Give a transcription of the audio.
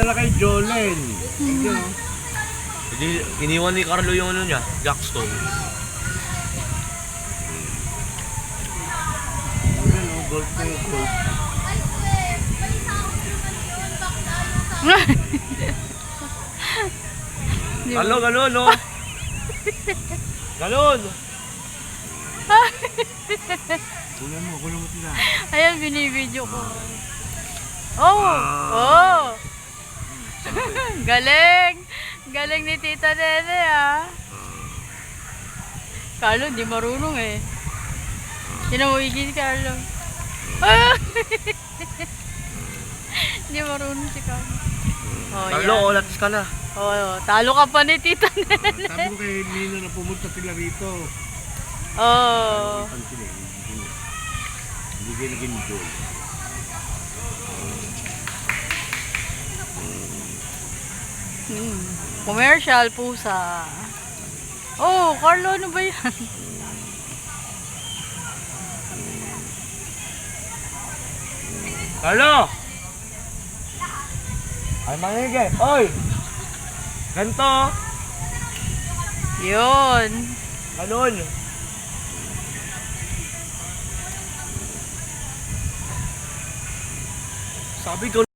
pala kay Jolen. Hindi, no? Hindi, iniwan ni Carlo yung ano niya, Jackstone. Hindi, no? Gold na yung gold. Carlo, galon, no? Galon! Kulan mo sila. Ayan, binibidyo ko. Oh! Oh! Galing! Galing ni Tita Nene, ah. Carlo, hindi marunong eh. Sinamuigin si Carlo. Ah! Hindi marunong si Carlo. Oh, Carlo, yan. olatis ka na. Oh, talo ka pa ni Tita Nene. Sabi ko kay Nino na pumunta sila rito. Oh. Pansin eh. Hindi kayo naging gold. Commercial, pusa. Oh, Carlo, ano ba yan? Carlo! Ay, mangigay. Oy! Ganto! Yun. Galon! Sabi ko